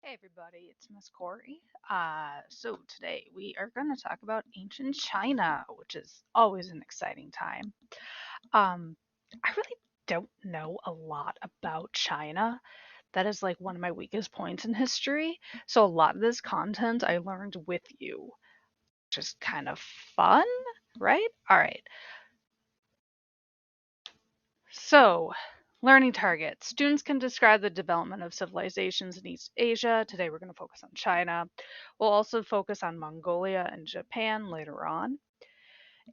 Hey everybody, it's Miss Corey. So today we are going to talk about ancient China, which is always an exciting time. Um, I really don't know a lot about China. That is like one of my weakest points in history. So a lot of this content I learned with you, which is kind of fun, right? All right. So, learning targets. Students can describe the development of civilizations in East Asia. Today we're going to focus on China. We'll also focus on Mongolia and Japan later on.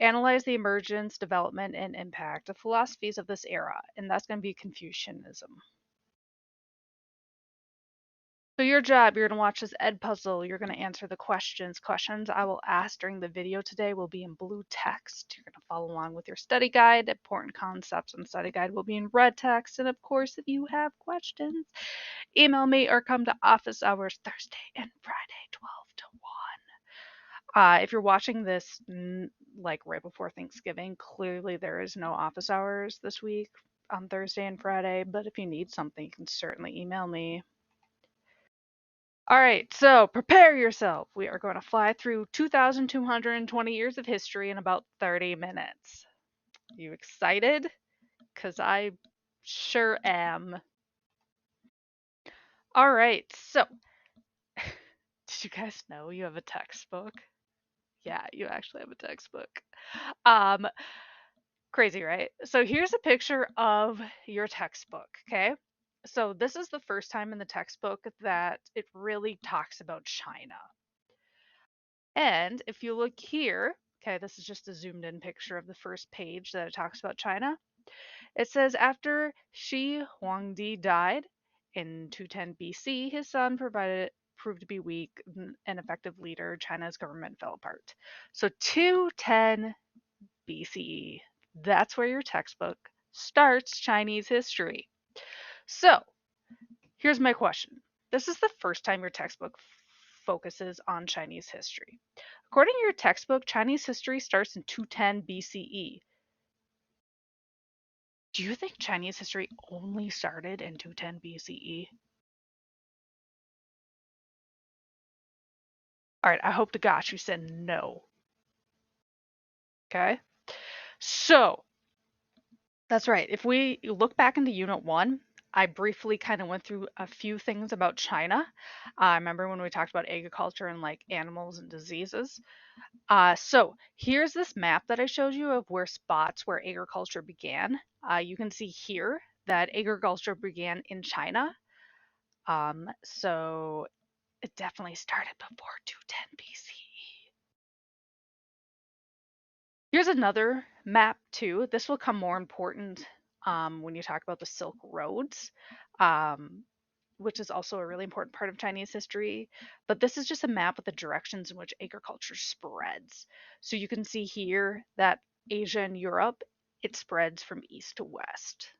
Analyze the emergence, development, and impact of philosophies of this era, and that's going to be Confucianism. So your job, you're going to watch this ed puzzle. You're going to answer the questions. Questions I will ask during the video today will be in blue text. You're going to follow along with your study guide. Important concepts and study guide will be in red text. And of course, if you have questions, email me or come to office hours Thursday and Friday, 12 to 1. If you're watching this like right before Thanksgiving, clearly there is no office hours this week on Thursday and Friday. But if you need something, you can certainly email me. All right, so prepare yourself. We are going to fly through 2,220 years of history in about 30 minutes. You excited? Because I sure am. All right, so did you guys know you have a textbook? Yeah, you actually have a textbook. Um, Crazy, right? So here's a picture of your textbook, okay? So this is the first time in the textbook that it really talks about China. And if you look here, okay, this is just a zoomed in picture of the first page that it talks about China. It says after Shi Huangdi died in 210 BC, his son proved to be weak and effective leader. China's government fell apart. So 210 BCE. That's where your textbook starts Chinese history. So here's my question. This is the first time your textbook focuses on Chinese history. According to your textbook, Chinese history starts in 210 BCE. Do you think Chinese history only started in 210 BCE? All right, I hope to gosh you said no. Okay? So, that's right. If we look back into Unit 1, I briefly kind of went through a few things about China. I remember when we talked about agriculture and like animals and diseases. So here's this map that I showed you of where spots where agriculture began. You can see here that agriculture began in China. So it definitely started before 210 BCE. Here's another map too. This will come more important when you talk about the Silk Roads, um, which is also a really important part of Chinese history. But this is just a map of the directions in which agriculture spreads. So you can see here that Asia and Europe, it spreads from east to west.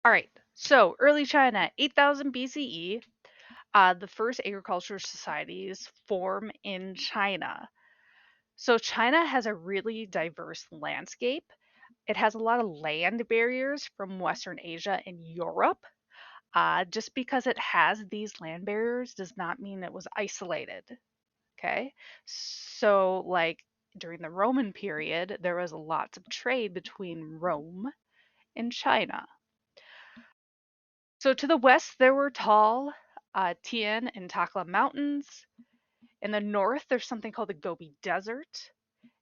All right, so early China, 8000 BCE, the first agricultural societies form in China. So China has a really diverse landscape. It has a lot of land barriers from Western Asia and Europe. Just because it has these land barriers does not mean it was isolated. Okay. So, like during the Roman period, there was lots of trade between Rome and China. So, to the west, there were tall Tian and Takla mountains. In the north, there's something called the Gobi Desert.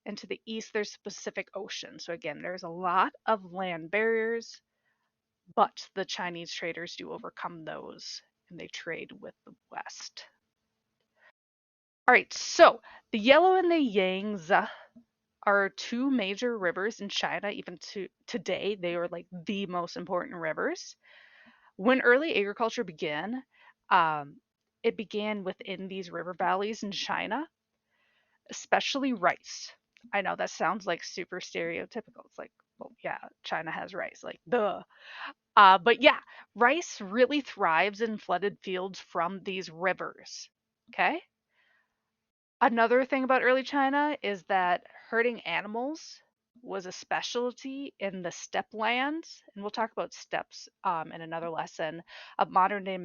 And to the east, there's the Pacific Ocean. So, again, there's a lot of land barriers, but the Chinese traders do overcome those and they trade with the West. All right, so the Yellow and the Yangtze are two major rivers in China. Even to today, they are like the most important rivers. When early agriculture began, um, it began within these river valleys in China, especially rice. I know that sounds like super stereotypical. It's like, well, yeah, China has rice, like, duh. But yeah, rice really thrives in flooded fields from these rivers. Okay. Another thing about early China is that herding animals was a specialty in the steppe lands, and we'll talk about steppes in another lesson of modern day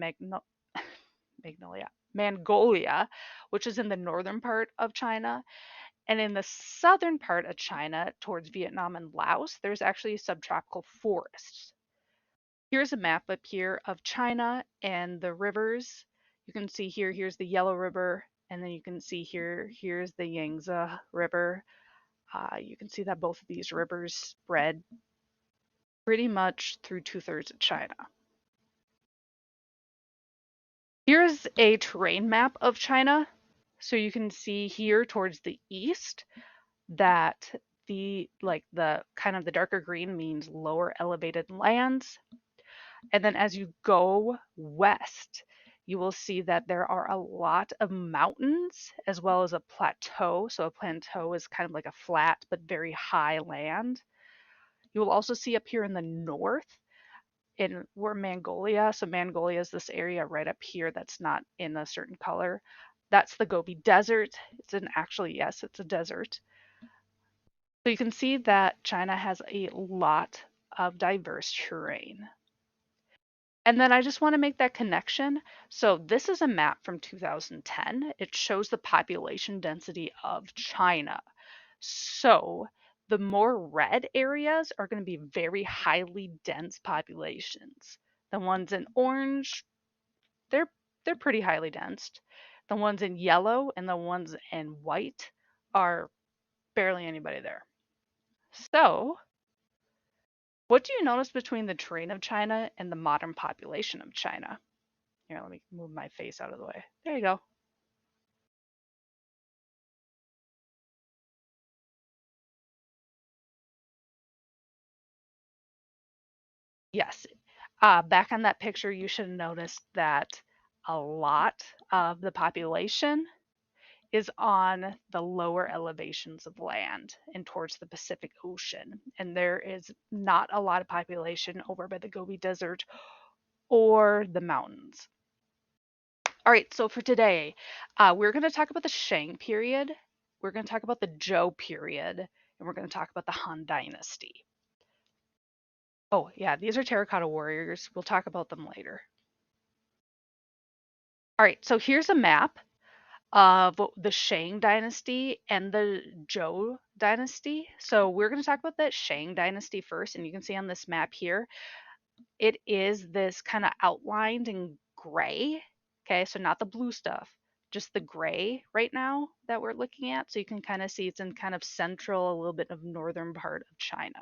Mongolia, which is in the northern part of China. And in the southern part of China, towards Vietnam and Laos, there's actually subtropical forests. Here's a map up here of China and the rivers. You can see here, here's the Yellow River, and then you can see here, here's the Yangtze River. You can see that both of these rivers spread pretty much through 2/3 of China. Here's a terrain map of China. So you can see here towards the east that the kind of the darker green means lower elevated lands. And then as you go west, you will see that there are a lot of mountains as well as a plateau. So a plateau is kind of like a flat but very high land. You will also see up here in the north in where Mongolia, so Mongolia is this area right up here that's not in a certain color. That's the Gobi Desert. It's an actually, yes, it's a desert. So you can see that China has a lot of diverse terrain. And then I just want to make that connection. So this is a map from 2010. It shows the population density of China. So the more red areas are going to be very highly dense populations. The ones in orange, they're they're pretty highly dense. The ones in yellow and the ones in white are barely anybody there. So, what do you notice between the terrain of China and the modern population of China? Here, let me move my face out of the way. There you go. Yes. Back on that picture, you should have noticed that a lot of the population is on the lower elevations of land and towards the Pacific Ocean. And there is not a lot of population over by the Gobi Desert or the mountains. All right, so for today, we're going to talk about the Shang period, we're going to talk about the Zhou period, and we're going to talk about the Han Dynasty. Oh, yeah, these are terracotta warriors. We'll talk about them later. All right, so here's a map of the Shang dynasty and the Zhou dynasty. So we're going to talk about that Shang dynasty first, and you can see on this map here, it is this kind of outlined in gray. Okay, so not the blue stuff, just the gray right now that we're looking at. So you can kind of see it's in kind of central, a little bit of northern part of China.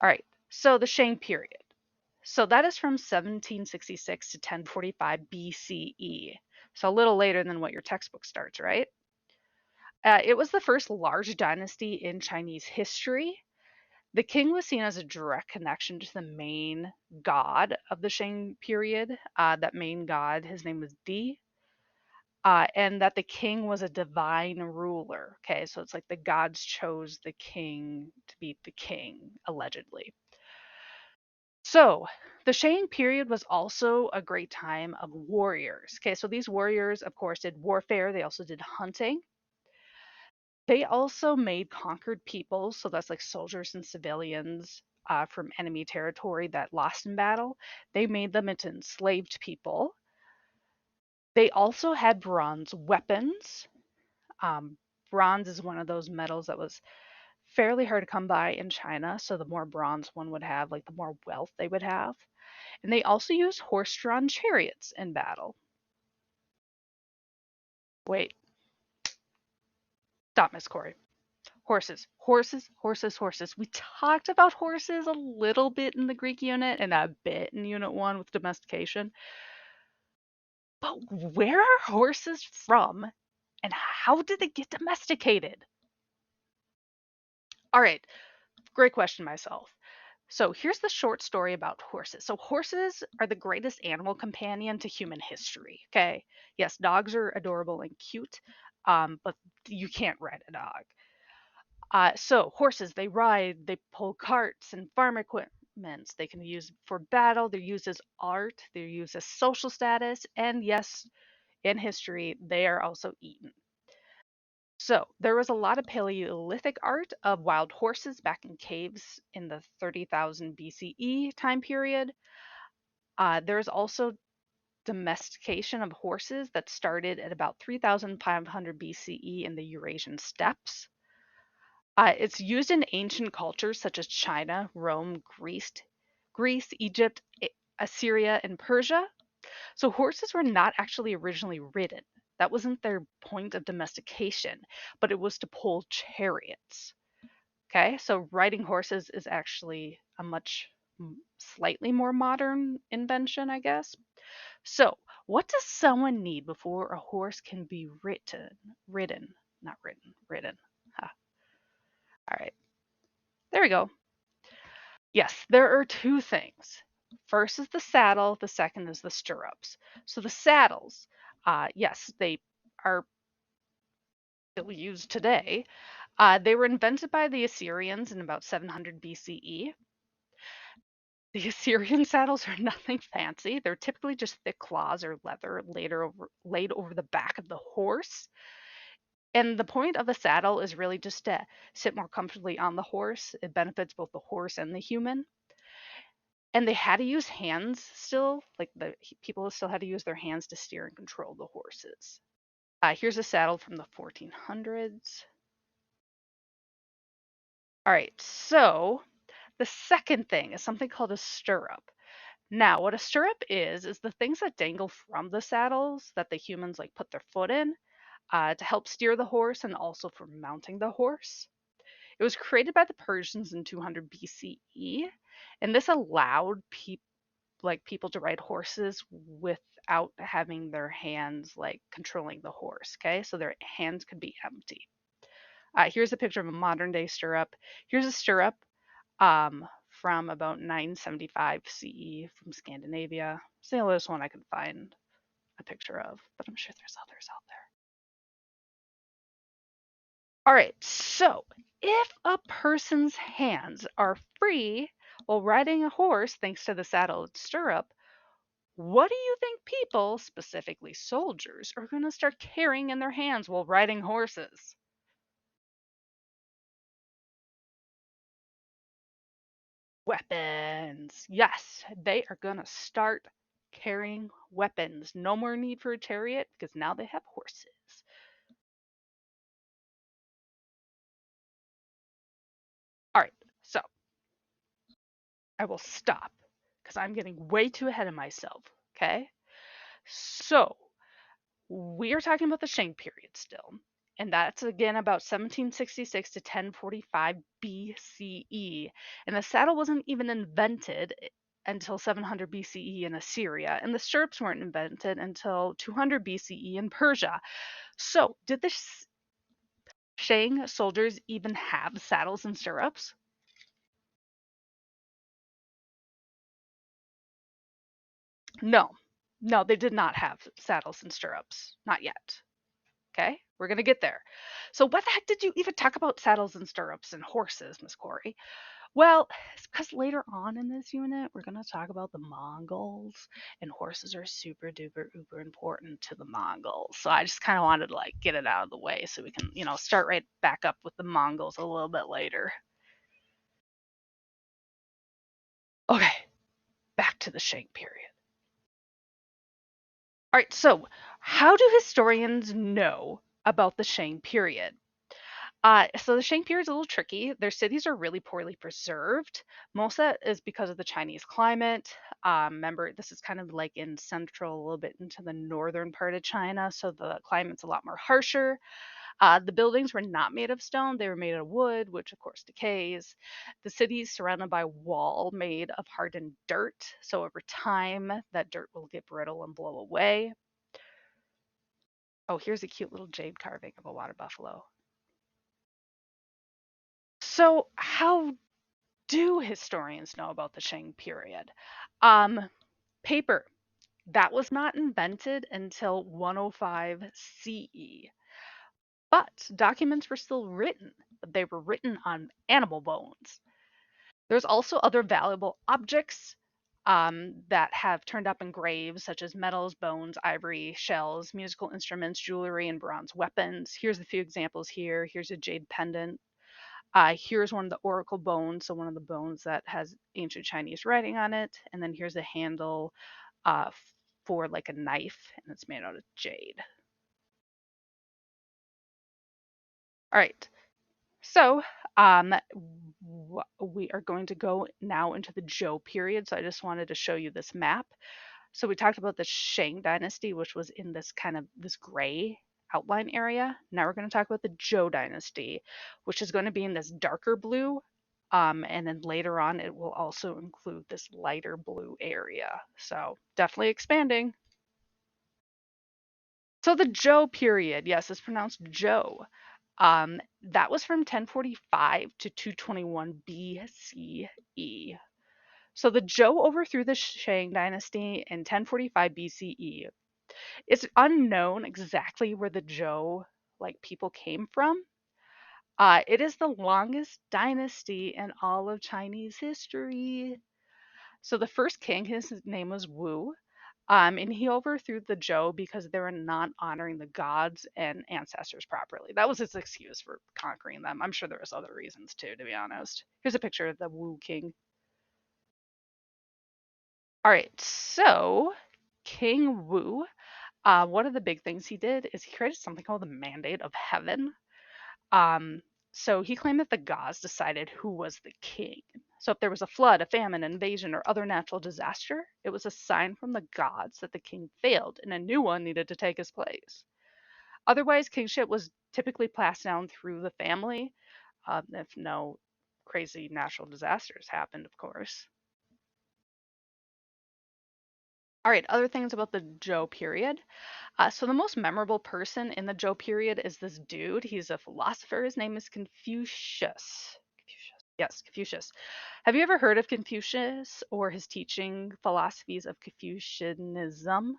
All right, so the Shang period. So that is from 1766 to 1045 BCE. So a little later than what your textbook starts, right? It was the first large dynasty in Chinese history. The king was seen as a direct connection to the main god of the Shang period. That main god, his name was Di, and that the king was a divine ruler. Okay, so it's like the gods chose the king to be the king, allegedly. So, the Shang period was also a great time of warriors. Okay, so these warriors, of course, did warfare, they also did hunting. They also made conquered peoples, so that's like soldiers and civilians from enemy territory that lost in battle. They made them into enslaved people. They also had bronze weapons. Um, Bronze is one of those metals that was fairly hard to come by in China, so the more bronze one would have, like the more wealth they would have. And they also used horse drawn chariots in battle. Wait, stop, Miss Corey. Horses, horses, horses, horses. We talked about horses a little bit in the Greek unit and a bit in Unit 1 with domestication. But where are horses from and how did they get domesticated? All right, great question myself. So here's the short story about horses. So horses are the greatest animal companion to human history. Okay, yes, dogs are adorable and cute, but you can't ride a dog. So horses, they ride, they pull carts and farm equipment. They can be used for battle. They're used as art. They're used as social status, and yes, in history, they are also eaten. So there was a lot of Paleolithic art of wild horses back in caves in the 30,000 BCE time period. There's also domestication of horses that started at about 3,500 BCE in the Eurasian steppes. It's used in ancient cultures such as China, Rome, Greece, Egypt, Assyria, and Persia. So horses were not actually originally ridden. That wasn't their point of domestication, but it was to pull chariots. Okay, so riding horses is actually a much slightly more modern invention, I guess. So, what does someone need before a horse can be ridden, not ridden, ridden? Ha. All right, there we go. Yes, there are two things. First is the saddle, the second is the stirrups. So the saddles, yes, they are still used today. They were invented by the Assyrians in about 700 BCE. The Assyrian saddles are nothing fancy. They're typically just thick cloths or leather laid over the back of the horse. And the point of the saddle is really just to sit more comfortably on the horse. It benefits both the horse and the human. And they had to use hands still, like the people still had to use their hands to steer and control the horses. Here's a saddle from the 1400s. All right, so the second thing is something called a stirrup. Now, what a stirrup is the things that dangle from the saddles that the humans like put their foot in to help steer the horse and also for mounting the horse. It was created by the Persians in 200 BCE, and this allowed people to ride horses without having their hands like controlling the horse. Okay, so their hands could be empty. Here's a picture of a modern day stirrup. Here's a stirrup from about 975 CE from Scandinavia. It's the oldest one I could find a picture of, but I'm sure there's others out there. All right, so if a person's hands are free while riding a horse thanks to the saddle and stirrup, what do you think people, specifically soldiers, are going to start carrying in their hands while riding horses? Weapons. Yes, they are going to start carrying weapons. No more need for a chariot because now they have horses. All right, so I will stop because I'm getting way too ahead of myself. Okay, so we are talking about the Shang period still, and that's again about 1766 to 1045 BCE. And the saddle wasn't even invented until 700 BCE in Assyria, and the stirrups weren't invented until 200 BCE in Persia. So, did the Shang soldiers even have saddles and stirrups? No, no, they did not have saddles and stirrups. Not yet. Okay, we're gonna get there. So, what the heck did you even talk about saddles and stirrups and horses, Miss Corey? Well, it's because later on in this unit, we're gonna talk about the Mongols, and horses are super duper uber important to the Mongols. So I just kind of wanted to like get it out of the way so we can, start right back up with the Mongols a little bit later. Okay, back to the Shang period. All right, so how do historians know about the Shang period? So the Shang period is a little tricky. Their cities are really poorly preserved. Most of that is because of the Chinese climate. Remember, this is kind of like in central, a little bit into the northern part of China, so the climate's a lot more harsher. The buildings were not made of stone; they were made of wood, which of course decays. The city is surrounded by a wall made of hardened dirt, so over time that dirt will get brittle and blow away. Oh, here's a cute little jade carving of a water buffalo. So, how do historians know about the Shang period? Um, Paper. That was not invented until 105 CE. But documents were still written, but they were written on animal bones. There's also other valuable objects that have turned up in graves such as metals, bones, ivory, shells, musical instruments, jewelry, and bronze weapons. Here's a few examples here. Here's a jade pendant. Here's one of the oracle bones, so one of the bones that has ancient Chinese writing on it. And then here's a handle uh, for like a knife, and it's made out of jade. All right, so we are going to go now into the Zhou period. So I just wanted to show you this map. So we talked about the Shang dynasty, which was in this kind of this gray outline area. Now we're going to talk about the Zhou dynasty, which is going to be in this darker blue. And then later on, it will also include this lighter blue area. So definitely expanding. So the Zhou period, yes, it's pronounced Zhou. That was from 1045 to 221 BCE. So the Zhou overthrew the Shang dynasty in 1045 BCE. It's unknown exactly where the Zhou like people came from. It is the longest dynasty in all of Chinese history. So the first king, his name was Wu, and he overthrew the Zhou because they were not honoring the gods and ancestors properly. That was his excuse for conquering them. I'm sure there was other reasons too, to be honest. Here's a picture of the Wu king. All right, so King Wu, one of the big things he did is he created something called the Mandate of Heaven. Um, so he claimed that the gods decided who was the king. So if there was a flood, a famine, an invasion, or other natural disaster, it was a sign from the gods that the king failed and a new one needed to take his place. Otherwise, kingship was typically passed down through the family, if no crazy natural disasters happened, of course. All right, other things about the Zhou period. So the most memorable person in the Zhou period is this dude. He's a philosopher. His name is Confucius. Confucius. Yes, Confucius. Have you ever heard of Confucius or his teaching philosophies of Confucianism?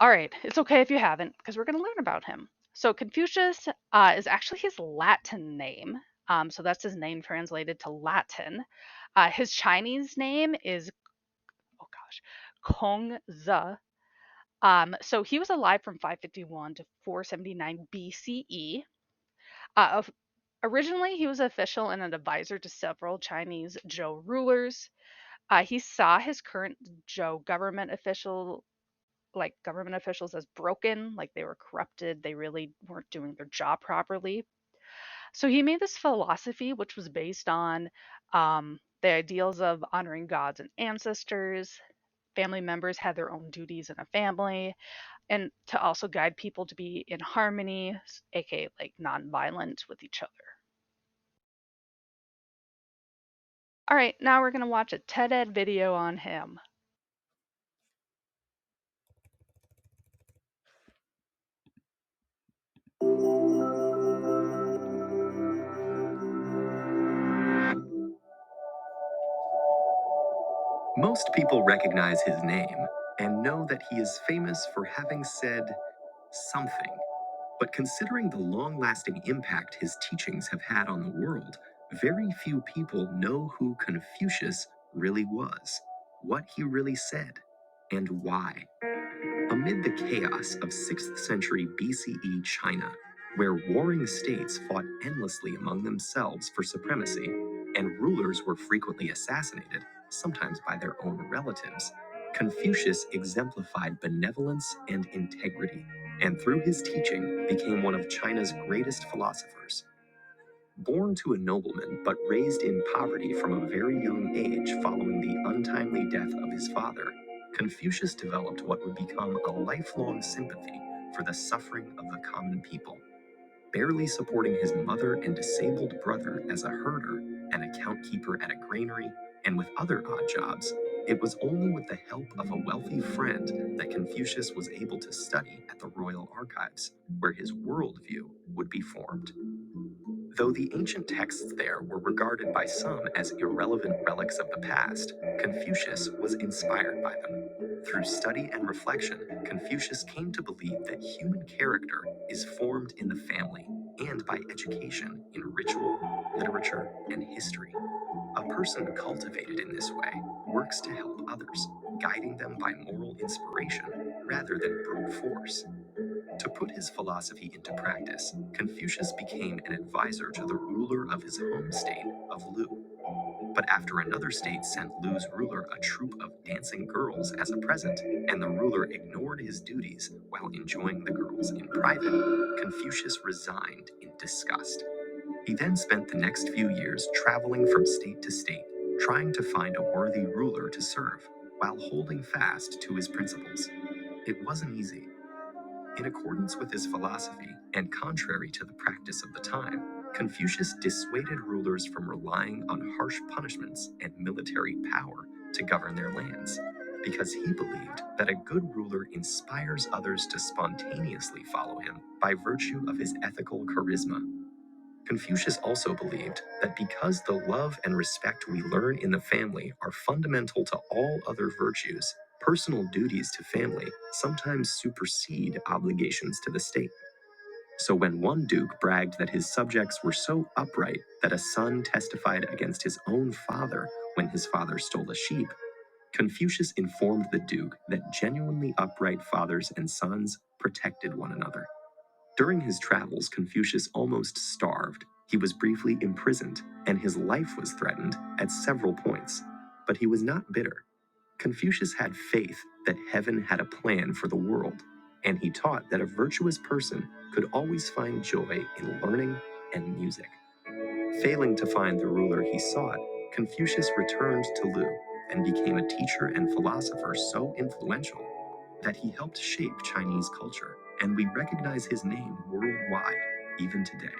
All right, it's okay if you haven't, because we're going to learn about him. So Confucius is actually his Latin name. So that's his name translated to Latin. His Chinese name is, oh gosh, Kong Zi. So he was alive from 551 to 479 BCE. Originally, he was official and an advisor to several Chinese Zhou rulers. He saw his current Zhou government officials as broken, like they were corrupted, they really weren't doing their job properly. So he made this philosophy, which was based on the ideals of honoring gods and ancestors. Family members had their own duties in a family, and to also guide people to be in harmony, aka like non-violent with each other. All right, now we're going to watch a TED Ed video on him. Most people recognize his name and know that he is famous for having said something. But considering the long lasting impact his teachings have had on the world, very few people know who Confucius really was, what he really said, and why. Amid the chaos of 6th century BCE China, where warring states fought endlessly among themselves for supremacy, and rulers were frequently assassinated, sometimes by their own relatives, Confucius exemplified benevolence and integrity, and through his teaching became one of China's greatest philosophers. Born to a nobleman but raised in poverty from a very young age following the untimely death of his father, Confucius developed what would become a lifelong sympathy for the suffering of the common people. Barely supporting his mother and disabled brother as a herder, an account keeper at a granary, and with other odd jobs, it was only with the help of a wealthy friend that Confucius was able to study at the Royal Archives, where his worldview would be formed. Though the ancient texts there were regarded by some as irrelevant relics of the past, Confucius was inspired by them. Through study and reflection, Confucius came to believe that human character is formed in the family and by education in ritual, literature, and history. A person cultivated in this way works to help others, guiding them by moral inspiration rather than brute force. To put his philosophy into practice, Confucius became an advisor to the ruler of his home state of Lu. But after another state sent Lu's ruler a troop of dancing girls as a present, and the ruler ignored his duties while enjoying the girls in private, Confucius resigned in disgust. He then spent the next few years traveling from state to state, trying to find a worthy ruler to serve, while holding fast to his principles. It wasn't easy. In accordance with his philosophy, and contrary to the practice of the time, Confucius dissuaded rulers from relying on harsh punishments and military power to govern their lands, because he believed that a good ruler inspires others to spontaneously follow him by virtue of his ethical charisma. Confucius also believed that because the love and respect we learn in the family are fundamental to all other virtues, personal duties to family sometimes supersede obligations to the state. So when one duke bragged that his subjects were so upright that a son testified against his own father when his father stole a sheep, Confucius informed the duke that genuinely upright fathers and sons protected one another. During his travels, Confucius almost starved. He was briefly imprisoned, and his life was threatened at several points. But he was not bitter. Confucius had faith that heaven had a plan for the world, and he taught that a virtuous person could always find joy in learning and music. Failing to find the ruler he sought, Confucius returned to Lu and became a teacher and philosopher so influential that he helped shape Chinese culture, and we recognize his name worldwide, even today.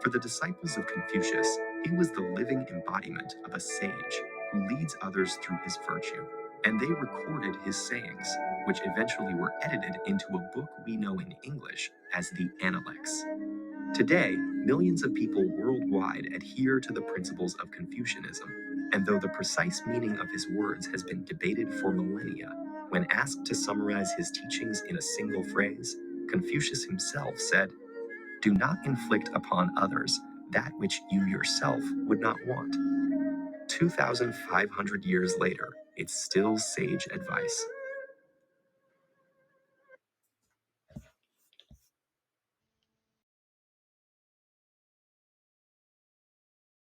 For the disciples of Confucius, he was the living embodiment of a sage who leads others through his virtue, and they recorded his sayings, which eventually were edited into a book we know in English as the Analects. Today, millions of people worldwide adhere to the principles of Confucianism, and though the precise meaning of his words has been debated for millennia, when asked to summarize his teachings in a single phrase, Confucius himself said, "Do not inflict upon others that which you yourself would not want." 2,500 years later, it's still sage advice.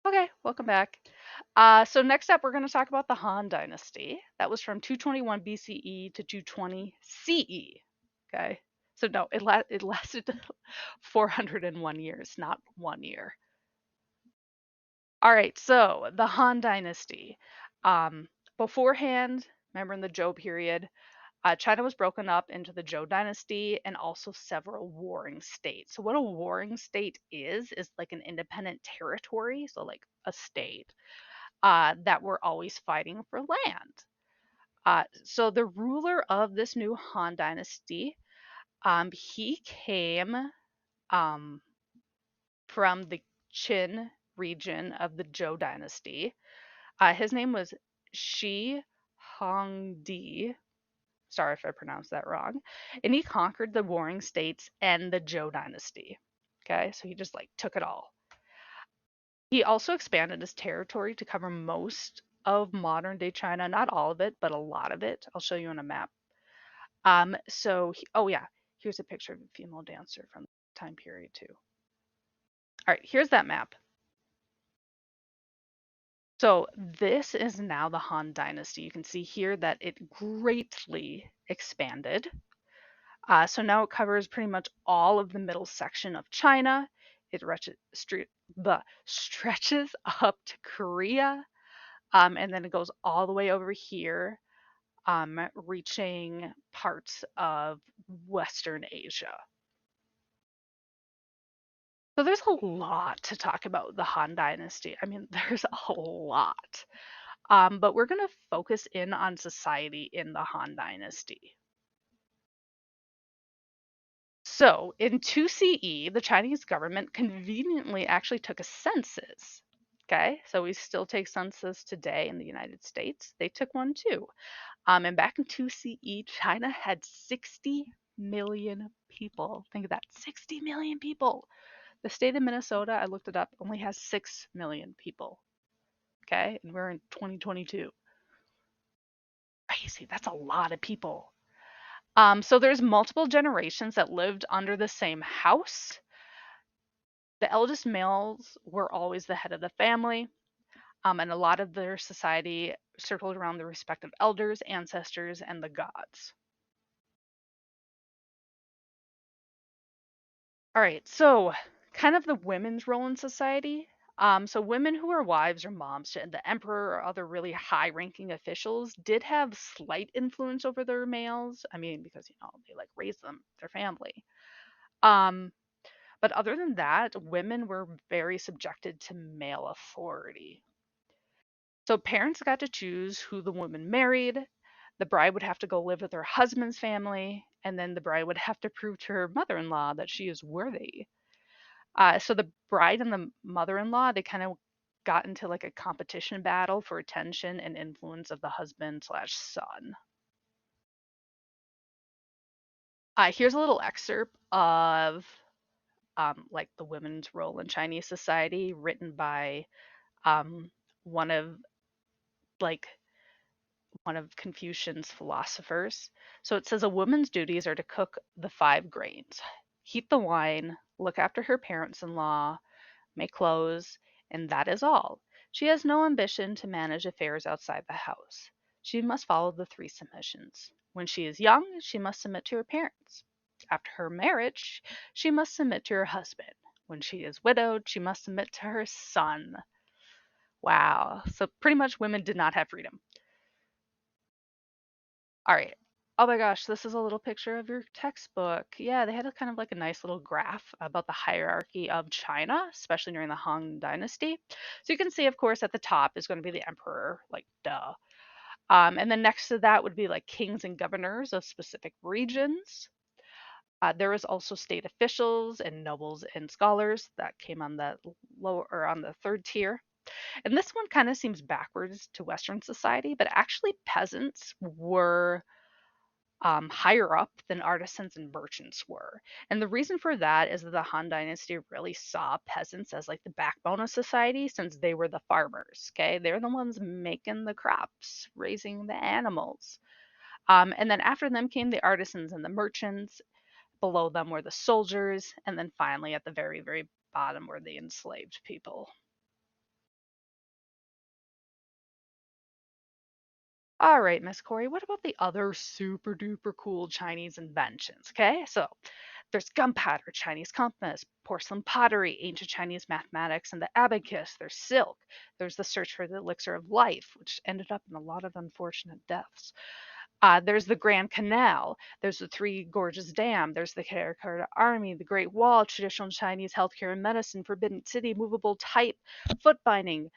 Okay, welcome back. So next up, we're going to talk about the Han Dynasty. That was from 221 BCE to 220 CE. Okay, so no, it lasted 401 years, not 1 year. All right, so the Han Dynasty. Um, Beforehand, remember in the Zhou period, China was broken up into the Zhou Dynasty and also several warring states. So what a warring state is like an independent territory, so like a state that were always fighting for land. So the ruler of this new Han Dynasty, he came um, from the Qin region of the Zhou Dynasty. His name was Shi Hongdi. Sorry if I pronounced that wrong. And he conquered the warring states and the Zhou Dynasty. Okay, so he just like took it all. He also expanded his territory to cover most of modern day China, not all of it, but a lot of it. I'll show you on a map. Oh yeah, here's a picture of a female dancer from the time period too. All right, here's that map. So this is now the Han Dynasty. You can see here that it greatly expanded. So now it covers pretty much all of the middle section of China. It stretches up to Korea, and then it goes all the way over here, reaching parts of Western Asia. So there's a lot to talk about the Han Dynasty. I mean, there's a lot. But we're going to focus in on society in the Han Dynasty. So in 2 CE, the Chinese government conveniently actually took a census. Okay, so we still take census today in the United States. They took one too. And back in 2 CE, China had 60 million people. Think of that, 60 million people. The state of Minnesota, I looked it up, only has 6 million people. Okay, and we're in 2022. Crazy, that's a lot of people. So there's multiple generations that lived under the same house. The eldest males were always the head of the family, and a lot of their society circled around the respective elders, ancestors, and the gods. All right, so kind of the women's role in society. So women who are wives or moms to the emperor or other really high-ranking officials did have slight influence over their males. I mean, because they like raised them, their family. Um, but other than that, women were very subjected to male authority. So parents got to choose who the woman married. The bride would have to go live with her husband's family, and then the bride would have to prove to her mother-in-law that she is worthy. So the bride and the mother-in-law, they kind of got into like a competition battle for attention and influence of the husband slash son. Here's a little excerpt of like the women's role in Chinese society, written by um, one of like one of Confucian's philosophers. So it says a woman's duties are to cook the 5 grains, heat the wine, look after her parents-in-law, make clothes, and that is all. She has no ambition to manage affairs outside the house. She must follow the 3 submissions. When she is young, she must submit to her parents. After her marriage, she must submit to her husband. When she is widowed, she must submit to her son. Wow. So pretty much women did not have freedom. All right. Oh my gosh, this is a little picture of your textbook. Yeah, they had a kind of like a nice little graph about the hierarchy of China, especially during the Han Dynasty. So you can see, of course, at the top is going to be the emperor, like duh. And then next to that would be like kings and governors of specific regions. There was also state officials and nobles and scholars that came on the lower or on the third tier. And this one kind of seems backwards to Western society, but actually peasants were higher up than artisans and merchants were. And the reason for that is that the Han Dynasty really saw peasants as like the backbone of society since they were the farmers. Okay, they're the ones making the crops, raising the animals. And then after them came the artisans and the merchants. Below them were the soldiers. And then finally, at the very, very bottom, were the enslaved people. All right, Miss Corey, what about the other super duper cool Chinese inventions? Okay, so there's gunpowder, Chinese compass, porcelain pottery, ancient Chinese mathematics, and the abacus. There's silk. There's the search for the elixir of life, which ended up in a lot of unfortunate deaths. There's the Grand Canal. There's the Three Gorges Dam. There's the Karakura Army, the Great Wall, traditional Chinese healthcare and medicine, Forbidden City, movable type, foot binding,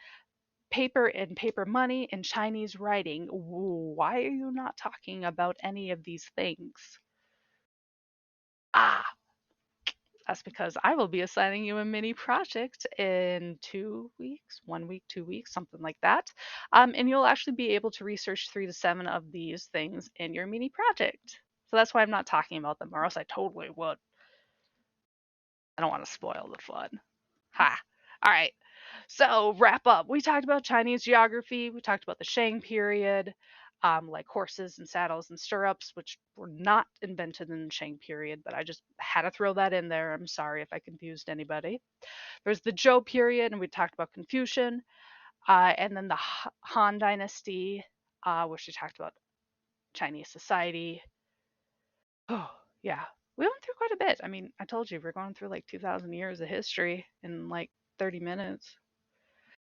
paper and paper money, and Chinese writing. Why are you not talking about any of these things? Ah, that's because I will be assigning you a mini project in 2 weeks, 1 week, 2 weeks, something like that. And you'll actually be able to research 3 to 7 of these things in your mini project. So that's why I'm not talking about them, or else I totally would. I don't want to spoil the fun. Ha. All right. So, wrap up. We talked about Chinese geography. We talked about the Shang period, like horses and saddles and stirrups, which were not invented in the Shang period, but I just had to throw that in there. I'm sorry if I confused anybody. There's the Zhou period, and we talked about Confucian, and then the Han Dynasty, which we talked about Chinese society. Oh, yeah. We went through quite a bit. I mean, I told you we're going through like 2,000 years of history in like 30 minutes.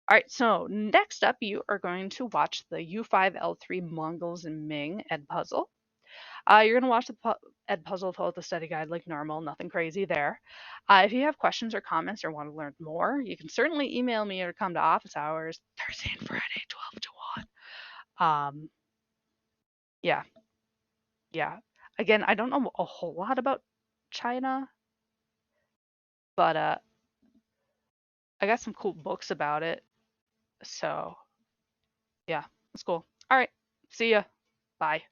All right, so next up, you are going to watch the U5-L3 Mongols and Ming Ed Puzzle. You're going to watch the Ed Puzzle follow the study guide like normal, nothing crazy there. If you have questions or comments or want to learn more, you can certainly email me or come to office hours Thursday and Friday, 12 to 1. Yeah, yeah. Again, I don't know a whole lot about China, but I got some cool books about it. So, yeah, that's cool. All right, see ya. Bye.